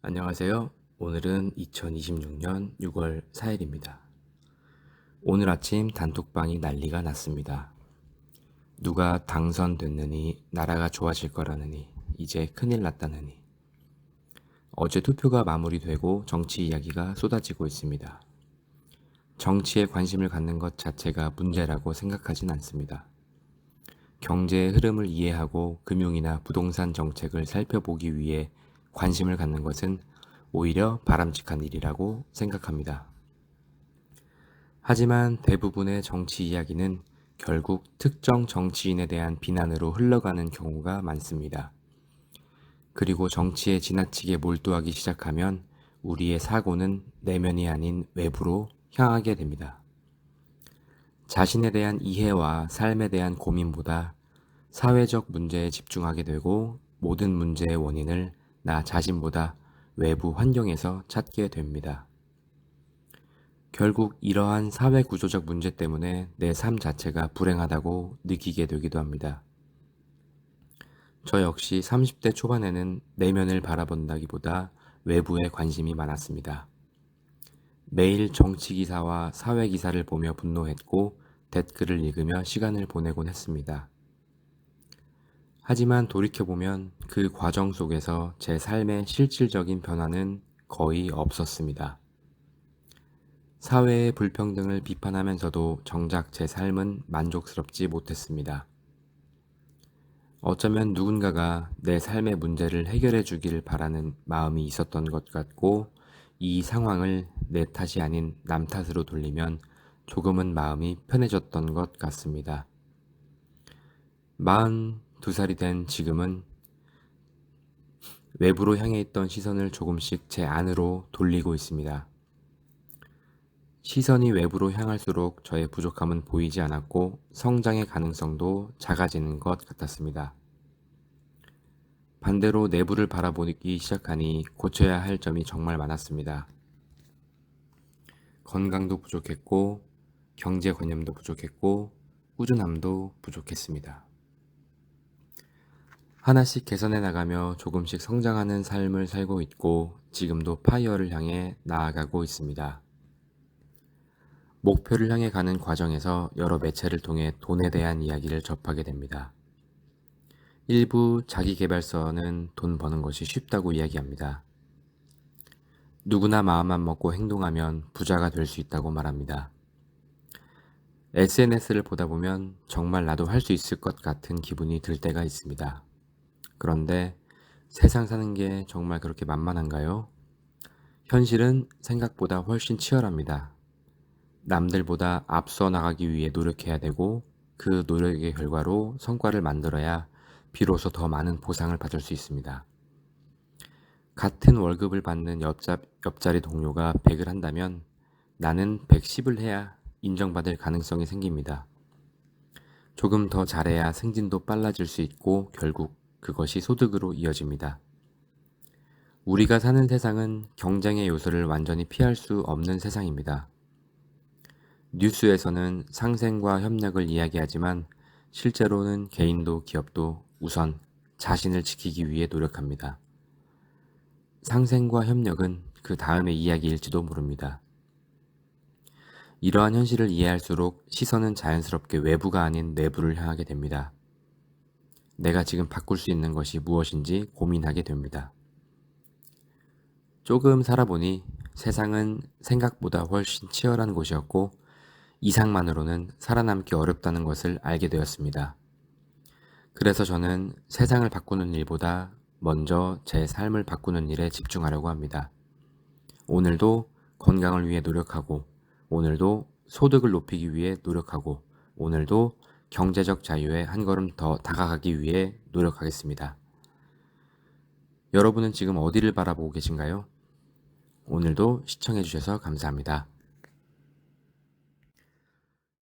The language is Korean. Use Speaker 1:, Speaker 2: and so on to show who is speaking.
Speaker 1: 안녕하세요. 오늘은 2026년 6월 4일입니다. 오늘 아침 단톡방이 난리가 났습니다. 누가 당선됐느니 나라가 좋아질 거라느니 이제 큰일 났다느니. 어제 투표가 마무리되고 정치 이야기가 쏟아지고 있습니다. 정치에 관심을 갖는 것 자체가 문제라고 생각하진 않습니다. 경제의 흐름을 이해하고 금융이나 부동산 정책을 살펴보기 위해 관심을 갖는 것은 오히려 바람직한 일이라고 생각합니다. 하지만 대부분의 정치 이야기는 결국 특정 정치인에 대한 비난으로 흘러가는 경우가 많습니다. 그리고 정치에 지나치게 몰두하기 시작하면 우리의 사고는 내면이 아닌 외부로 향하게 됩니다. 자신에 대한 이해와 삶에 대한 고민보다 사회적 문제에 집중하게 되고 모든 문제의 원인을 나 자신보다 외부 환경에서 찾게 됩니다. 결국 이러한 사회 구조적 문제 때문에 내 삶 자체가 불행하다고 느끼게 되기도 합니다. 저 역시 30대 초반에는 내면을 바라본다기보다 외부에 관심이 많았습니다. 매일 정치 기사와 사회 기사를 보며 분노했고 댓글을 읽으며 시간을 보내곤 했습니다. 하지만 돌이켜보면 그 과정 속에서 제 삶의 실질적인 변화는 거의 없었습니다. 사회의 불평등을 비판하면서도 정작 제 삶은 만족스럽지 못했습니다. 어쩌면 누군가가 내 삶의 문제를 해결해 주길 바라는 마음이 있었던 것 같고 이 상황을 내 탓이 아닌 남 탓으로 돌리면 조금은 마음이 편해졌던 것 같습니다. 42살이 된 지금은 외부로 향해 있던 시선을 조금씩 제 안으로 돌리고 있습니다. 시선이 외부로 향할수록 저의 부족함은 보이지 않았고 성장의 가능성도 작아지는 것 같았습니다. 반대로 내부를 바라보기 시작하니 고쳐야 할 점이 정말 많았습니다. 건강도 부족했고 경제관념도 부족했고 꾸준함도 부족했습니다. 하나씩 개선해 나가며 조금씩 성장하는 삶을 살고 있고 지금도 파이어를 향해 나아가고 있습니다. 목표를 향해 가는 과정에서 여러 매체를 통해 돈에 대한 이야기를 접하게 됩니다. 일부 자기계발서는 돈 버는 것이 쉽다고 이야기합니다. 누구나 마음만 먹고 행동하면 부자가 될 수 있다고 말합니다. SNS를 보다 보면 정말 나도 할 수 있을 것 같은 기분이 들 때가 있습니다. 그런데 세상 사는 게 정말 그렇게 만만한가요? 현실은 생각보다 훨씬 치열합니다. 남들보다 앞서 나가기 위해 노력해야 되고 그 노력의 결과로 성과를 만들어야 비로소 더 많은 보상을 받을 수 있습니다. 같은 월급을 받는 옆자리 동료가 100을 한다면 나는 110을 해야 인정받을 가능성이 생깁니다. 조금 더 잘해야 승진도 빨라질 수 있고 결국 그것이 소득으로 이어집니다. 우리가 사는 세상은 경쟁의 요소를 완전히 피할 수 없는 세상입니다. 뉴스에서는 상생과 협력을 이야기하지만 실제로는 개인도 기업도 우선 자신을 지키기 위해 노력합니다. 상생과 협력은 그 다음의 이야기일지도 모릅니다. 이러한 현실을 이해할수록 시선은 자연스럽게 외부가 아닌 내부를 향하게 됩니다. 내가 지금 바꿀 수 있는 것이 무엇인지 고민하게 됩니다. 조금 살아보니 세상은 생각보다 훨씬 치열한 곳이었고 이상만으로는 살아남기 어렵다는 것을 알게 되었습니다. 그래서 저는 세상을 바꾸는 일보다 먼저 제 삶을 바꾸는 일에 집중하려고 합니다. 오늘도 건강을 위해 노력하고, 오늘도 소득을 높이기 위해 노력하고, 오늘도 경제적 자유에 한 걸음 더 다가가기 위해 노력하겠습니다. 여러분은 지금 어디를 바라보고 계신가요? 오늘도 시청해주셔서 감사합니다.